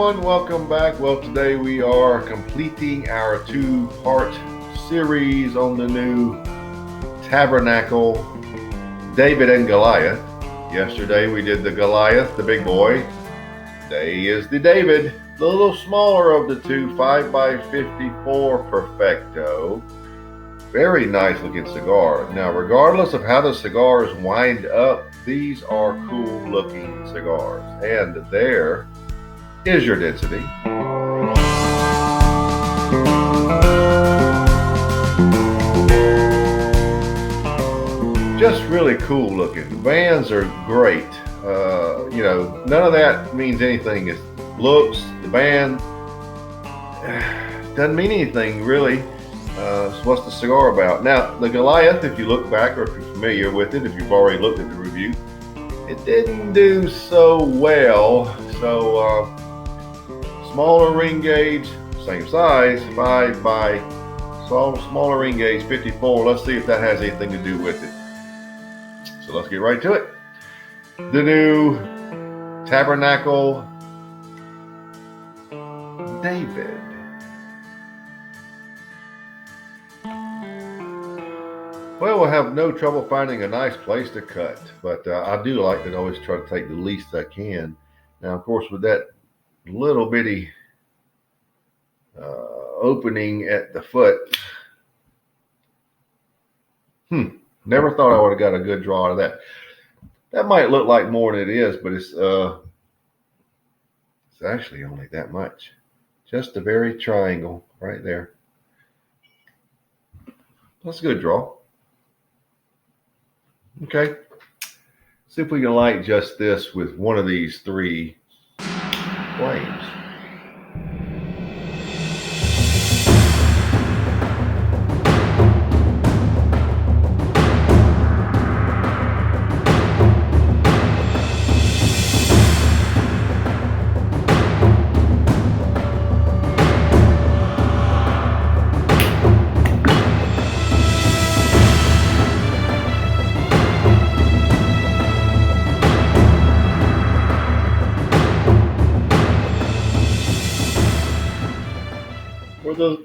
everyone, welcome back. Well, today we are completing our two-part series on the new Tabernacle David and Goliath. Yesterday we did the Goliath, the big boy. Today is the David, the little smaller of the two, 5x54 Perfecto. Very nice looking cigar. Now, regardless of how the cigars wind up, these are cool looking cigars. And there is your density. Just really cool looking. The bands are great. None of that means anything. It's looks, the band doesn't mean anything really. So what's the cigar about? Now, the Goliath, if you look back or if you're familiar with it, if you've already looked at the review, it didn't do so well. So smaller ring gauge, same size, 5 by smaller ring gauge, 54. Let's see if that has anything to do with it. So let's get right to it. The new Tabernacle David. Well, we'll have no trouble finding a nice place to cut, but I do like to always try to take the least I can. Now, of course, with that little bitty opening at the foot, never thought I would have got a good draw out of that. That might look like more than it is, but it's actually only that much. Just a very triangle right there. That's a good draw. Okay, see if we can light just this with one of these three flames.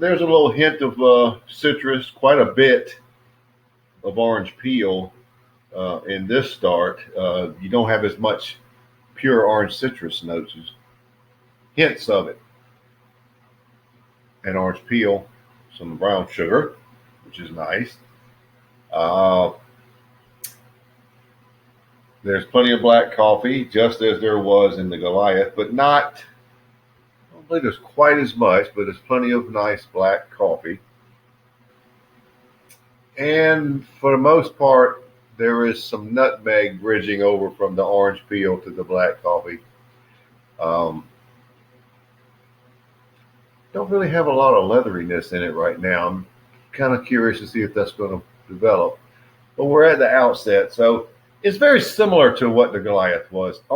There's a little hint of citrus, quite a bit of orange peel in this start. You don't have as much pure orange citrus notes, hints of it. And orange peel, some brown sugar, which is nice. There's plenty of black coffee, just as there was in the Goliath, but not... I don't believe there's quite as much, but there's plenty of nice black coffee. And for the most part, there is some nutmeg bridging over from the orange peel to the black coffee. Don't really have a lot of leatheriness in it right now. I'm kind of curious to see if that's going to develop. But we're at the outset, so it's very similar to what the Goliath was. The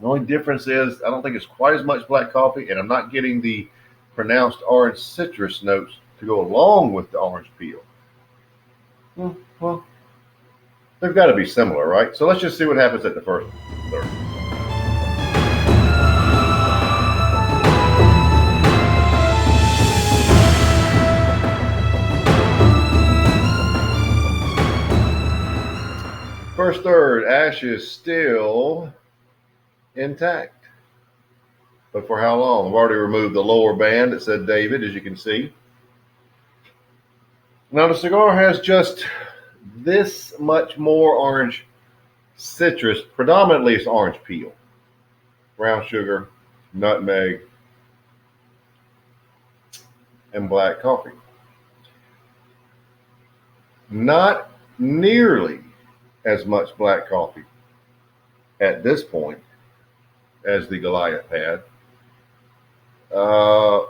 only difference is I don't think it's quite as much black coffee, and I'm not getting the pronounced orange citrus notes to go along with the orange peel. Well, they've got to be similar, right? So let's just see what happens at the first third. First third, ash is still intact. But for how long? I've already removed the lower band that said David, as you can see. Now the cigar has just this much more orange citrus. Predominantly it's orange peel, brown sugar, nutmeg, and black coffee. Not nearly as much black coffee at this point as the Goliath had.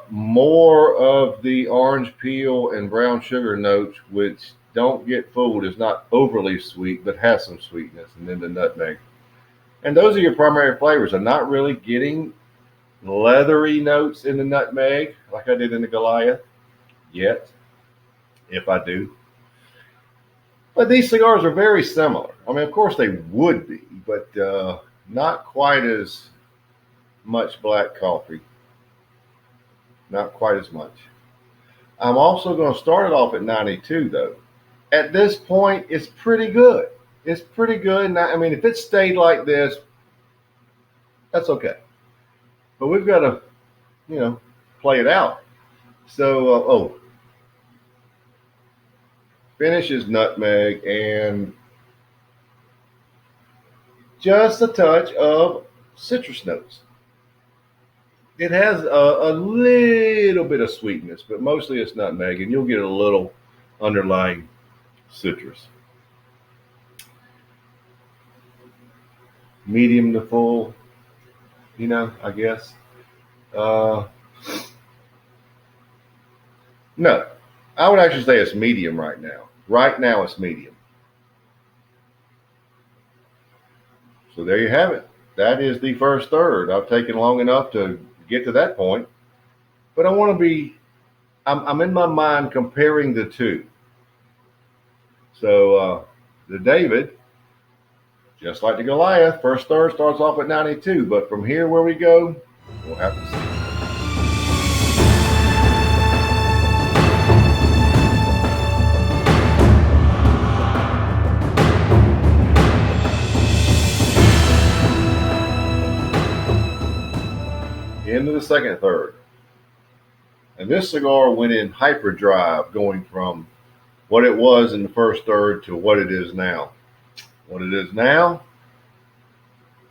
More of the orange peel and brown sugar notes, which don't get fooled, is not overly sweet, but has some sweetness, and then the nutmeg. And those are your primary flavors. I'm not really getting leathery notes in the nutmeg like I did in the Goliath yet, if I do. But these cigars are very similar. I mean, of course they would be, but not quite as much black coffee. Not quite as much. I'm also going to start it off at 92 though. At this point, it's pretty good. It's pretty good. Now, I mean, if it stayed like this, that's okay. But we've got to, play it out. So, finish is nutmeg and just a touch of citrus notes. It has a little bit of sweetness, but mostly it's nutmeg, and you'll get a little underlying citrus. Medium to full, I guess. No, I would actually say it's medium right now. Right now it's medium. So there you have it. That is the first third. I've taken long enough to get to that point, but I want to be, I'm in my mind comparing the two. So the David, just like the Goliath, first third starts off at 92, but from here where we go, we'll have to see. Into the second third. And this cigar went in hyperdrive, going from what it was in the first third to what it is now. What it is now,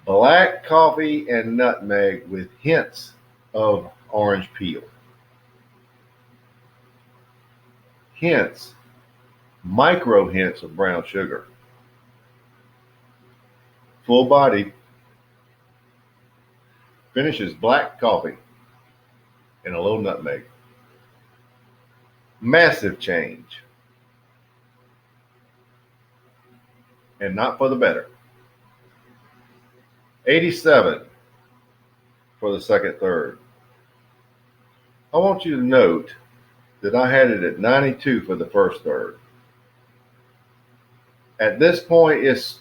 black coffee and nutmeg with hints of orange peel. Hints, micro hints of brown sugar. Full body. Finishes black coffee and a little nutmeg. Massive change. And not for the better. 87 for the second third. I want you to note that I had it at 92 for the first third. At this point, it's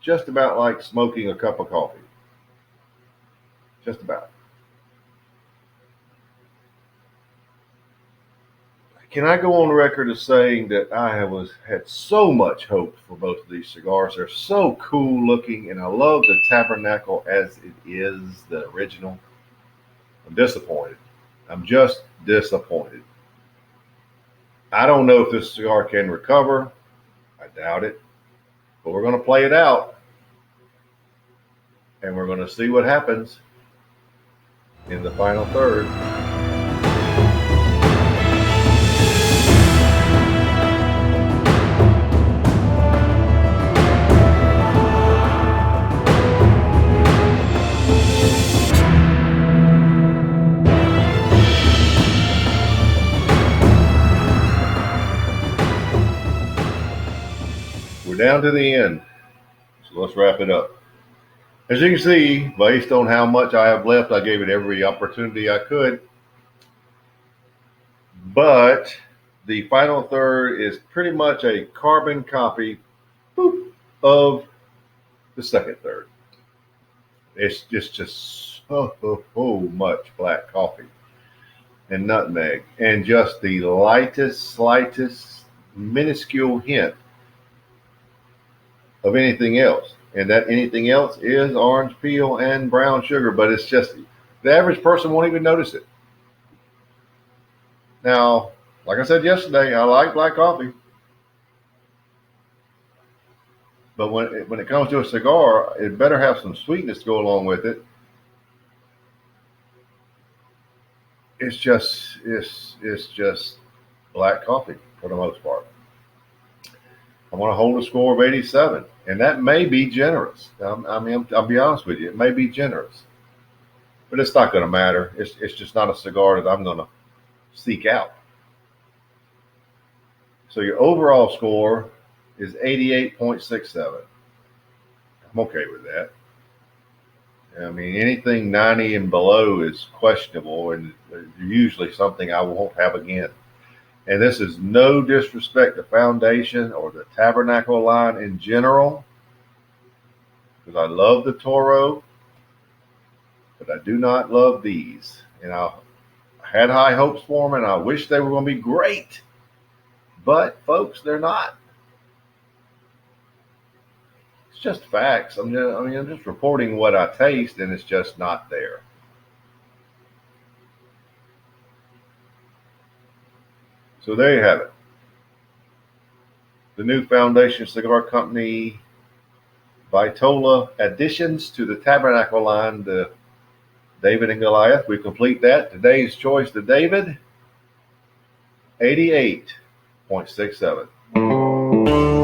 just about like smoking a cup of coffee. Just about. Can I go on record as saying that I had so much hope for both of these cigars? They're so cool looking, and I love the Tabernacle as it is, the original. I'm disappointed. I'm just disappointed. I don't know if this cigar can recover. I doubt it. But we're going to play it out, and we're going to see what happens in the final third. We're down to the end, so let's wrap it up. As you can see, based on how much I have left, I gave it every opportunity I could. But the final third is pretty much a carbon copy of the second third. It's just so much black coffee and nutmeg, and just the slightest, minuscule hint of anything else. And that anything else is orange peel and brown sugar, but it's just, the average person won't even notice it. Now, like I said yesterday, I like black coffee. But when it comes to a cigar, it better have some sweetness to go along with it. It's just black coffee for the most part. I want to hold a score of 87, and that may be generous. I'll be honest with you, it may be generous, but it's not going to matter. It's just not a cigar that I'm going to seek out. So your overall score is 88.67. I'm okay with that. I mean, anything 90 and below is questionable, and usually something I won't have again. And this is no disrespect to Foundation or the Tabernacle line in general, because I love the Toro. but I do not love these. And I had high hopes for them, and I wish they were going to be great. But, folks, they're not. It's just facts. I'm just reporting what I taste, and it's just not there. So there you have it. The new Foundation Cigar Company Vitola additions to the Tabernacle line, the David and Goliath. We complete that. Today's choice to David, 88.67.